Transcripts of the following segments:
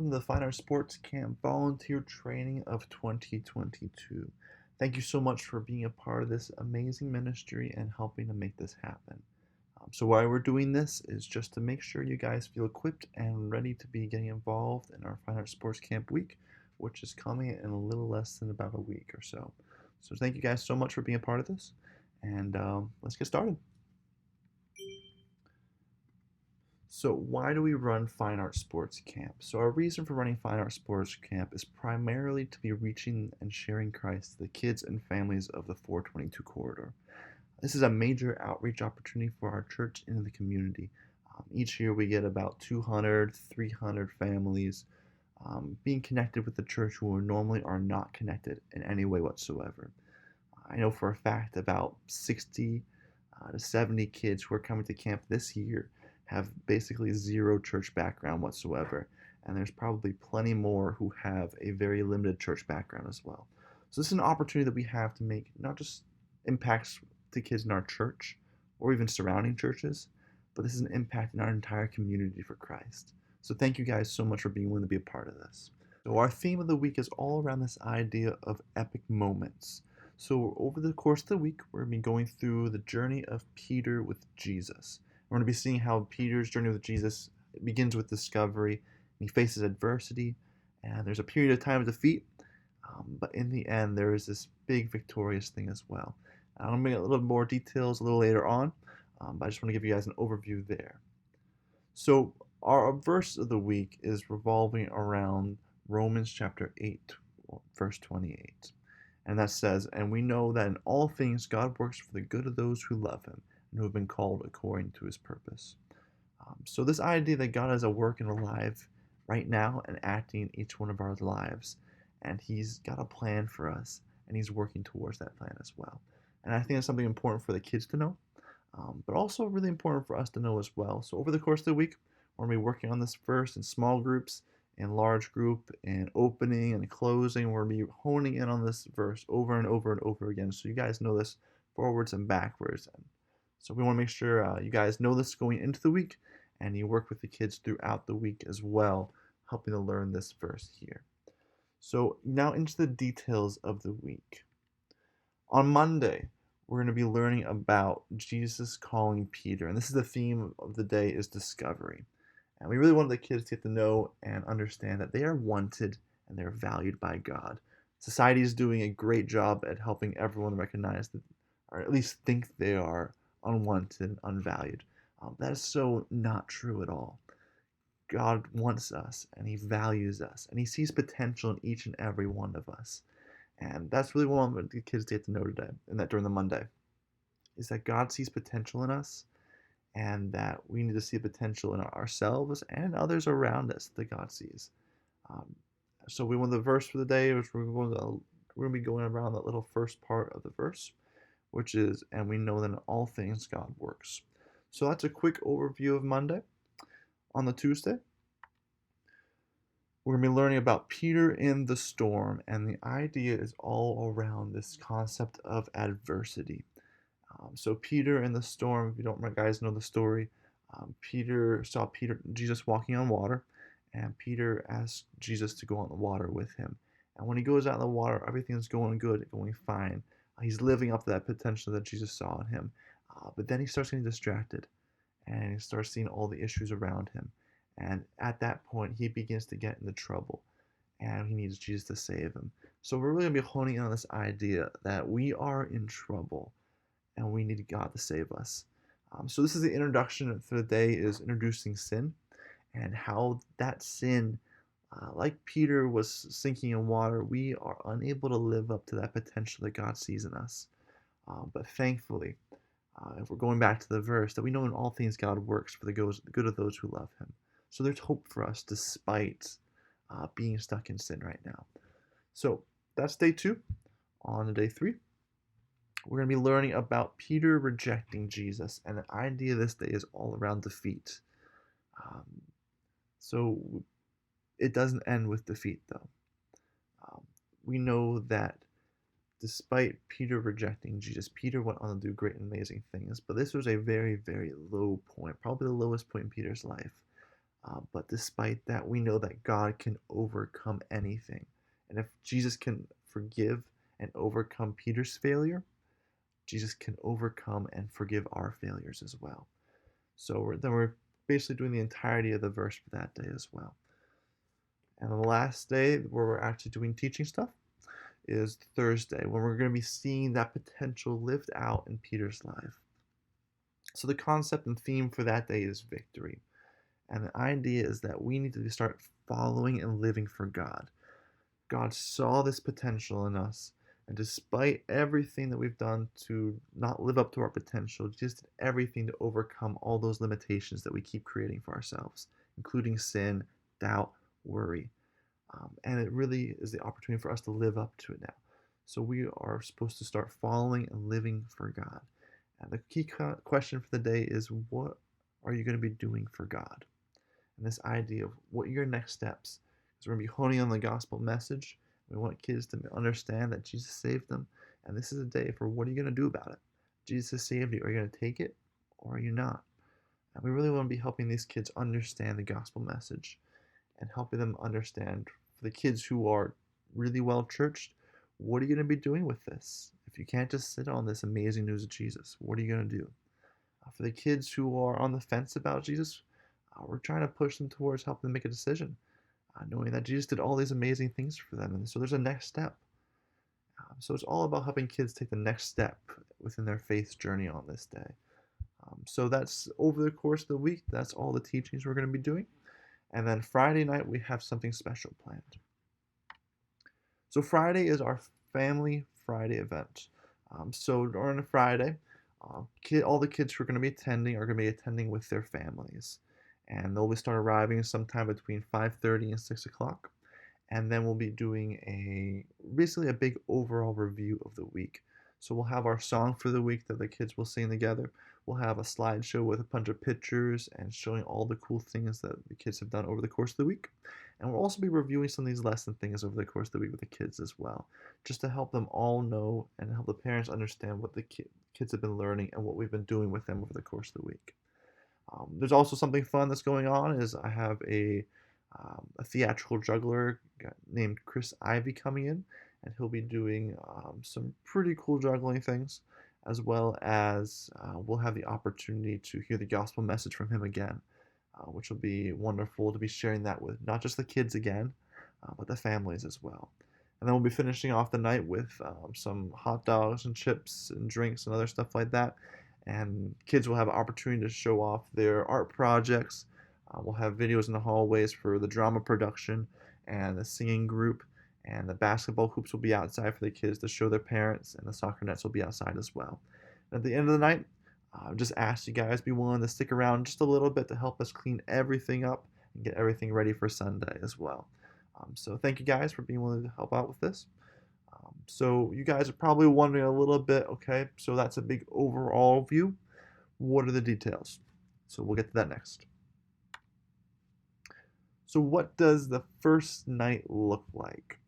welcome to the Fine Arts Sports Camp Volunteer Training of 2022. Thank you so much for being a part of this amazing ministry and helping to make this happen. So why we're doing this is just to make sure you guys feel equipped and ready to be getting involved in our Fine Arts Sports Camp week, which is coming in a little less than about a week or so. So thank you guys so much for being a part of this, and let's get started. So why do we run Fine Arts Sports Camp? So our reason for running Fine Arts Sports Camp is primarily to be reaching and sharing Christ to the kids and families of the 422 corridor. This is a major outreach opportunity for our church and the community. Each year we get about 200, 300 families being connected with the church who normally are not connected in any way whatsoever. I know for a fact about 60 to 70 kids who are coming to camp this year have basically zero church background whatsoever. And there's probably plenty more who have a very limited church background as well. So this is an opportunity that we have to make not just impacts to kids in our church or even surrounding churches, but this is an impact in our entire community for Christ. So thank you guys so much for being willing to be a part of this. So our theme of the week is all around this idea of epic moments. So over the course of the week, we're going to be going through the journey of Peter with Jesus. We're going to be seeing how Peter's journey with Jesus begins with discovery, and he faces adversity, and there's a period of time of defeat, but in the end, there is this big victorious thing as well. I'm going to make a little more details a little later on, but I just want to give you guys an overview there. So our verse of the week is revolving around Romans chapter 8, verse 28. And that says, "And we know that in all things God works for the good of those who love him, and who have been called according to his purpose." So this idea that God is at work and alive right now and acting in each one of our lives, and he's got a plan for us, and he's working towards that plan as well. And I think that's something important for the kids to know, but also really important for us to know as well. So over the course of the week, we're going to be working on this verse in small groups, in large group, and opening and closing. We're going to be honing in on this verse over and over and over again, so you guys know this forwards and backwards. And so we want to make sure you guys know this going into the week, and you work with the kids throughout the week as well, helping to learn this verse here. So now into the details of the week. On Monday, we're going to be learning about Jesus calling Peter, and this is the theme of the day is discovery. And we really wanted the kids to get to know and understand that they are wanted and they're valued by God. Society is doing a great job at helping everyone recognize that, or at least think they are unwanted and unvalued. That is so not true at all. God wants us and he values us and he sees potential in each and every one of us. And that's really what I want the kids to get to know today and that during the Monday is that God sees potential in us and that we need to see potential in ourselves and others around us that God sees. So we want the verse for the day, which we're going to be going around that little first part of the verse, which is, "And we know that in all things God works." So that's a quick overview of Monday. On the Tuesday, we're going to be learning about Peter in the storm, and the idea is all around this concept of adversity. So Peter in the storm, if you don't guys know the story, Peter saw Jesus walking on water, and Peter asked Jesus to go on the water with him. And when he goes out in the water, everything's going good, going fine. He's living up to that potential that Jesus saw in him. But then he starts getting distracted, and he starts seeing all the issues around him. And at that point, he begins to get into trouble, and he needs Jesus to save him. So we're really going to be honing in on this idea that we are in trouble, and we need God to save us. So this is the introduction for the day, is introducing sin, and how that sin, like Peter was sinking in water, we are unable to live up to that potential that God sees in us. But thankfully, if we're going back to the verse, that we know in all things God works for the good of those who love him. So there's hope for us despite being stuck in sin right now. So that's day 2. On day 3, we're going to be learning about Peter rejecting Jesus, and the idea of this day is all around defeat. So it doesn't end with defeat, though. We know that despite Peter rejecting Jesus, Peter went on to do great and amazing things, but this was a very, very low point, probably the lowest point in Peter's life. But despite that, we know that God can overcome anything. And if Jesus can forgive and overcome Peter's failure, Jesus can overcome and forgive our failures as well. So we're basically doing the entirety of the verse for that day as well. And the last day where we're actually doing teaching stuff is Thursday, when we're going to be seeing that potential lived out in Peter's life. So the concept and theme for that day is victory. And the idea is that we need to start following and living for God. God saw this potential in us, and despite everything that we've done to not live up to our potential, just did everything to overcome all those limitations that we keep creating for ourselves, including sin, doubt, worry. And it really is the opportunity for us to live up to it now. So we are supposed to start following and living for God. And the key question for the day is, what are you going to be doing for God? And this idea of what are your next steps. Because we're going to be honing on the gospel message. We want kids to understand that Jesus saved them. And this is a day for what are you going to do about it? Jesus has saved you. Are you going to take it or are you not? And we really want to be helping these kids understand the gospel message and helping them understand, for the kids who are really well churched, what are you going to be doing with this? If you can't just sit on this amazing news of Jesus, what are you going to do? For the kids who are on the fence about Jesus, we're trying to push them towards helping them make a decision, knowing that Jesus did all these amazing things for them. And so there's a next step. So it's all about helping kids take the next step within their faith journey on this day. So that's over the course of the week. That's all the teachings we're going to be doing. And then Friday night, we have something special planned. So Friday is our Family Friday event. So during Friday, all the kids who are going to be attending are going to be attending with their families. And they'll start arriving sometime between 5:30 and 6 o'clock. And then we'll be doing basically a big overall review of the week. So we'll have our song for the week that the kids will sing together. We'll have a slideshow with a bunch of pictures and showing all the cool things that the kids have done over the course of the week. And we'll also be reviewing some of these lesson things over the course of the week with the kids as well, just to help them all know and help the parents understand what the kids have been learning and what we've been doing with them over the course of the week. There's also something fun that's going on is I have a theatrical juggler named Chris Ivy coming in, and he'll be doing some pretty cool juggling things, as well as we'll have the opportunity to hear the gospel message from him again, which will be wonderful to be sharing that with not just the kids again, but the families as well. And then we'll be finishing off the night with some hot dogs and chips and drinks and other stuff like that. And kids will have an opportunity to show off their art projects. We'll have videos in the hallways for the drama production and the singing group, and the basketball hoops will be outside for the kids to show their parents, and the soccer nets will be outside as well. And at the end of the night, just ask you guys be willing to stick around just a little bit to help us clean everything up and get everything ready for Sunday as well. So thank you guys for being willing to help out with this. So you guys are probably wondering a little bit, okay, so that's a big overall view. What are the details? So we'll get to that next. So what does the first night look like?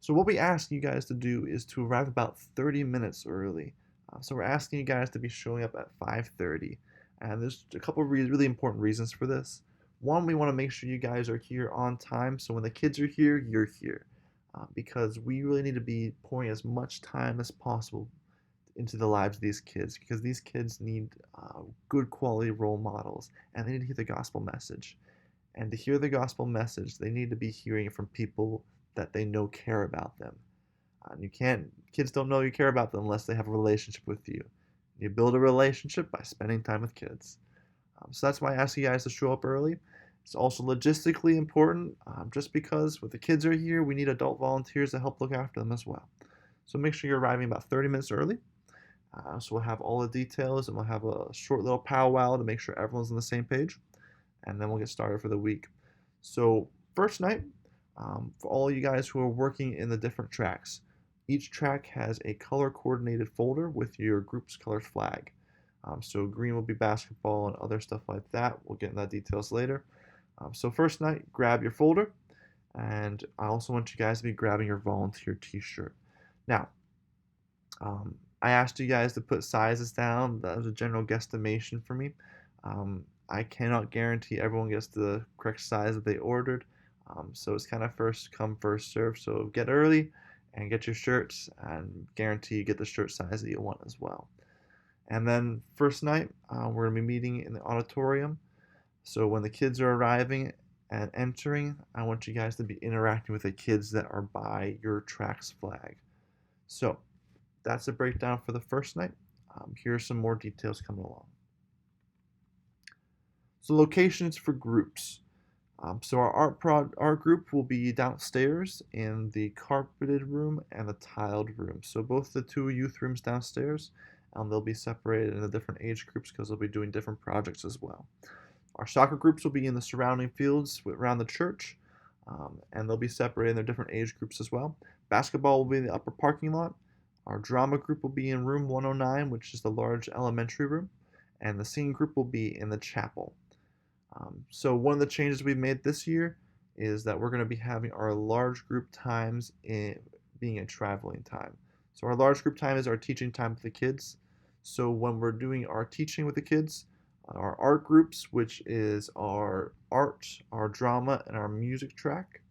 So what we ask you guys to do is to arrive about 30 minutes early. So we're asking you guys to be showing up at 5:30. And there's a couple of really important reasons for this. One, we want to make sure you guys are here on time. So when the kids are here, you're here. Because we really need to be pouring as much time as possible into the lives of these kids, because these kids need good quality role models, and they need to hear the gospel message. And to hear the gospel message, they need to be hearing it from people that they know care about them. Kids don't know you care about them unless they have a relationship with you. You build a relationship by spending time with kids. So that's why I ask you guys to show up early. It's also logistically important, just because when the kids are here, we need adult volunteers to help look after them as well. So make sure you're arriving about 30 minutes early. So we'll have all the details, and we'll have a short little powwow to make sure everyone's on the same page. And then we'll get started for the week. So first night, for all you guys who are working in the different tracks, each track has a color-coordinated folder with your group's color flag. So green will be basketball and other stuff like that. We'll get into that details later. So first night, grab your folder, and I also want you guys to be grabbing your volunteer t-shirt. Now, I asked you guys to put sizes down. That was a general guesstimation for me. I cannot guarantee everyone gets the correct size that they ordered. So it's kind of first come, first serve. So get early and get your shirts, and guarantee you get the shirt size that you want as well. And then first night, we're going to be meeting in the auditorium. So when the kids are arriving and entering, I want you guys to be interacting with the kids that are by your tracks flag. So that's a breakdown for the first night. Here are some more details coming along. So locations for groups. So our art group will be downstairs in the carpeted room and the tiled room. So both the two youth rooms downstairs, they'll be separated into different age groups because they'll be doing different projects as well. Our soccer groups will be in the surrounding fields around the church, and they'll be separated in their different age groups as well. Basketball will be in the upper parking lot. Our drama group will be in room 109, which is the large elementary room, and the singing group will be in the chapel. So one of the changes we've made this year is that we're going to be having our large group times being a traveling time. So our large group time is our teaching time with the kids. So when we're doing our teaching with the kids, our art groups, which is our art, our drama, and our music track,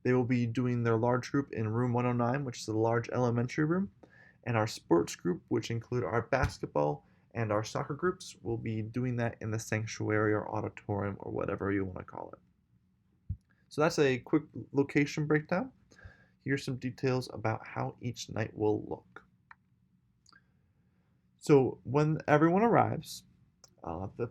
they will be doing their large group in room 109, which is the large elementary room. And our sports group, which include our basketball and our soccer groups, will be doing that in the sanctuary or auditorium or whatever you want to call it. So that's a quick location breakdown. Here's some details about how each night will look. So when everyone arrives, the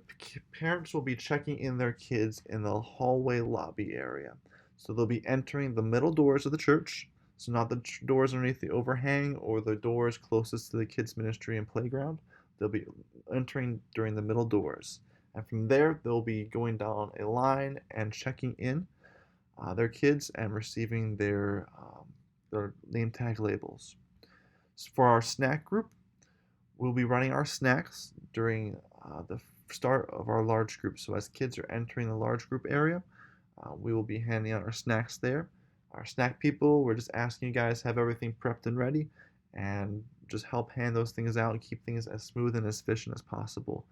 parents will be checking in their kids in the hallway lobby area. So they'll be entering the middle doors of the church, so not the doors underneath the overhang or the doors closest to the kids' ministry and playground. They'll be entering during the middle doors. And from there, they'll be going down a line and checking in their kids and receiving their name tag labels. So for our snack group, we'll be running our snacks during the start of our large group. So as kids are entering the large group area, we will be handing out our snacks there. Our snack people, we're just asking you guys have everything prepped and ready, and just help hand those things out and keep things as smooth and as efficient as possible,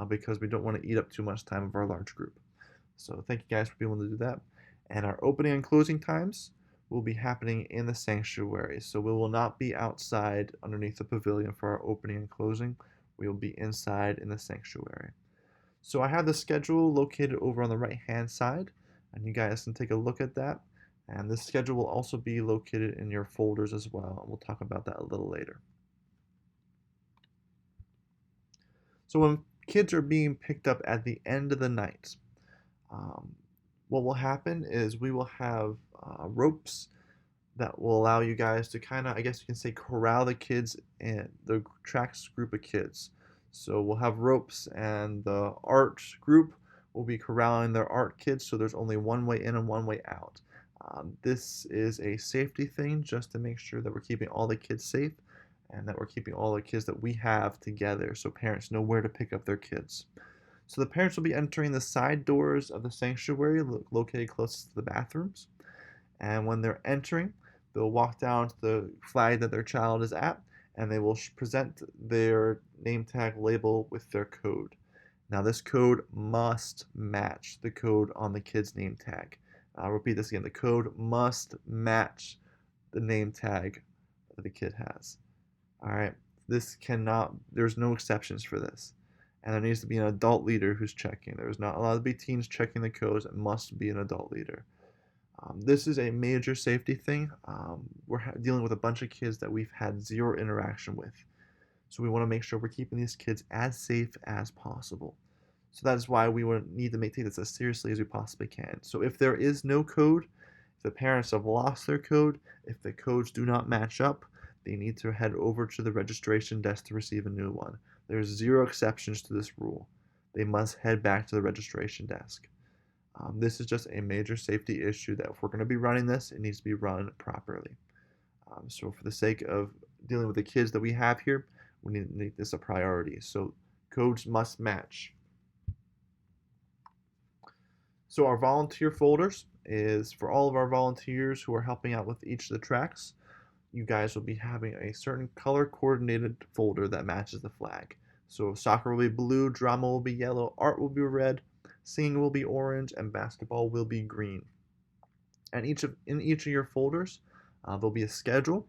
because we don't want to eat up too much time of our large group. So thank you guys for being able to do that. And our opening and closing times will be happening in the sanctuary. So we will not be outside underneath the pavilion for our opening and closing. We will be inside in the sanctuary. So I have the schedule located over on the right hand side, and you guys can take a look at that. And this schedule will also be located in your folders as well, and we'll talk about that a little later. So when kids are being picked up at the end of the night, what will happen is we will have ropes that will allow you guys to kind of, I guess you can say, corral the kids in the tracks group of kids. So we'll have ropes, and the art group will be corralling their art kids, so there's only one way in and one way out. This is a safety thing just to make sure that we're keeping all the kids safe and that we're keeping all the kids that we have together so parents know where to pick up their kids. So the parents will be entering the side doors of the sanctuary located closest to the bathrooms. And when they're entering, they'll walk down to the flag that their child is at, and they will present their name tag label with their code. Now this code must match the code on the kid's name tag. I'll repeat this again. The code must match the name tag that the kid has. All right. There's no exceptions for this. And there needs to be an adult leader who's checking. There's not allowed to be teens checking the codes. It must be an adult leader. This is a major safety thing. We're dealing with a bunch of kids that we've had zero interaction with. So we want to make sure we're keeping these kids as safe as possible. So that is why we need to take this as seriously as we possibly can. So if there is no code, if the parents have lost their code, if the codes do not match up, they need to head over to the registration desk to receive a new one. There's zero exceptions to this rule. They must head back to the registration desk. This is just a major safety issue that if we're going to be running this, it needs to be run properly. So for the sake of dealing with the kids that we have here, we need to make this a priority. So codes must match. So our volunteer folders is for all of our volunteers who are helping out with each of the tracks. You guys will be having a certain color coordinated folder that matches the flag. So soccer will be blue, drama will be yellow, art will be red, singing will be orange, and basketball will be green. And in each of your folders, there'll be a schedule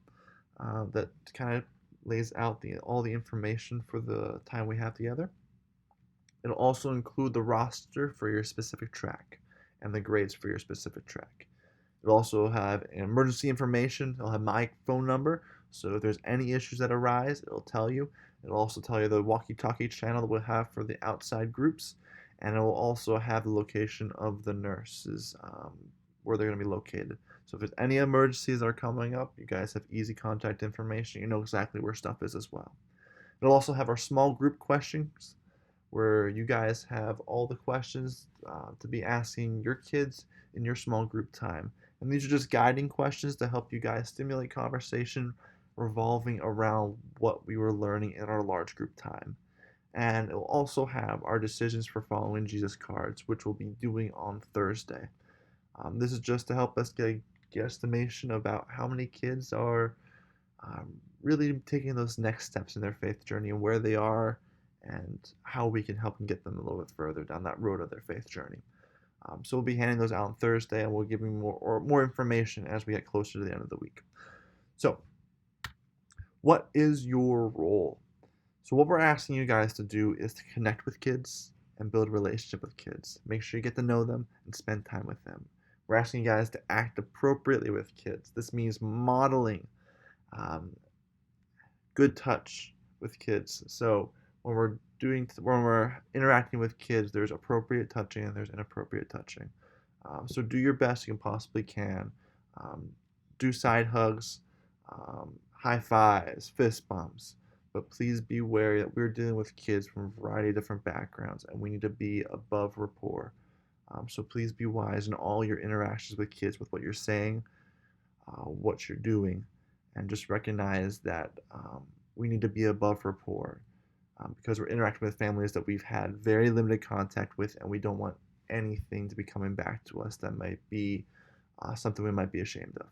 that kind of lays out all the information for the time we have together. It'll also include the roster for your specific track and the grades for your specific track. It'll also have emergency information. It'll have my phone number, so if there's any issues that arise, it'll tell you. It'll also tell you the walkie-talkie channel that we'll have for the outside groups, and it will also have the location of the nurses, where they're going to be located. So if there's any emergencies that are coming up, you guys have easy contact information. You know exactly where stuff is as well. It'll also have our small group questions, where you guys have all the questions to be asking your kids in your small group time. And these are just guiding questions to help you guys stimulate conversation revolving around what we were learning in our large group time. And it will also have our decisions for following Jesus cards, which we'll be doing on Thursday. This is just to help us get a guesstimation about how many kids are really taking those next steps in their faith journey and where they are and how we can help them get them a little bit further down that road of their faith journey. So we'll be handing those out on Thursday, and we'll give you more information as we get closer to the end of the week. So, what is your role? So what we're asking you guys to do is to connect with kids and build a relationship with kids. Make sure you get to know them and spend time with them. We're asking you guys to act appropriately with kids. This means modeling good touch with kids. So when we're interacting with kids, there's appropriate touching and there's inappropriate touching. So do your best you can possibly can. Do side hugs, high fives, fist bumps. But please be wary that we're dealing with kids from a variety of different backgrounds, and we need to be above rapport. So please be wise in all your interactions with kids, with what you're saying, what you're doing, and just recognize that we need to be above rapport, because we're interacting with families that we've had very limited contact with, and we don't want anything to be coming back to us that might be something we might be ashamed of.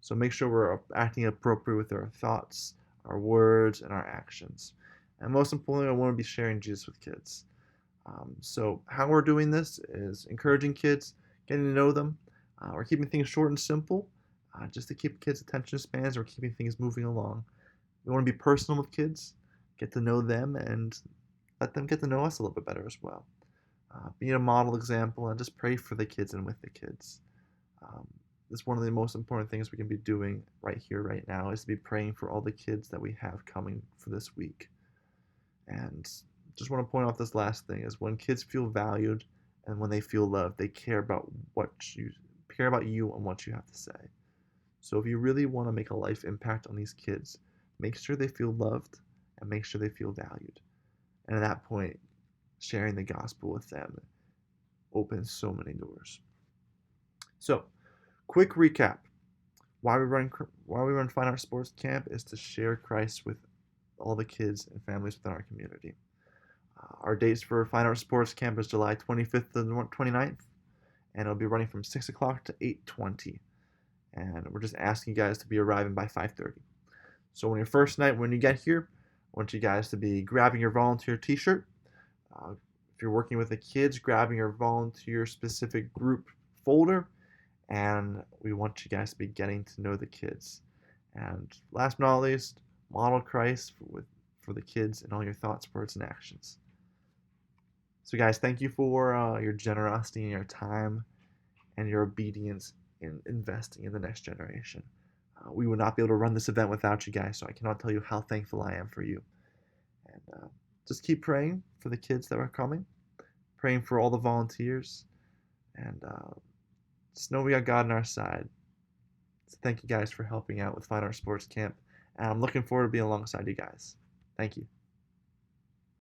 So make sure we're acting appropriate with our thoughts, our words, and our actions. And most importantly, I want to be sharing Jesus with kids. So how we're doing this is encouraging kids, getting to know them. We're keeping things short and simple, just to keep kids' attention spans. We're keeping things moving along. We want to be personal with kids, get to know them, and let them get to know us a little bit better as well. Being a model example, and just pray for the kids and with the kids. This is one of the most important things we can be doing right here, right now, is to be praying for all the kids that we have coming for this week. And just want to point out this last thing is when kids feel valued and when they feel loved, they care about you and what you have to say. So if you really want to make a life impact on these kids, make sure they feel loved and make sure they feel valued. And at that point, sharing the gospel with them opens so many doors. So, quick recap. Why we run Fine Art Sports Camp is to share Christ with all the kids and families within our community. Our dates for Fine Art Sports Camp is July 25th to 29th, and it'll be running from 6 o'clock to 8:20. And we're just asking you guys to be arriving by 5:30. So on your first night, when you get here, I want you guys to be grabbing your volunteer t-shirt. If you're working with the kids, grabbing your volunteer specific group folder. And we want you guys to be getting to know the kids. And last but not least, model Christ for the kids in all your thoughts, words, and actions. So guys, thank you for your generosity and your time and your obedience in investing in the next generation. We would not be able to run this event without you guys, so I cannot tell you how thankful I am for you. And just keep praying for the kids that are coming, praying for all the volunteers, and just know we got God on our side. So thank you guys for helping out with Fine Art Sports Camp, and I'm looking forward to being alongside you guys. Thank you.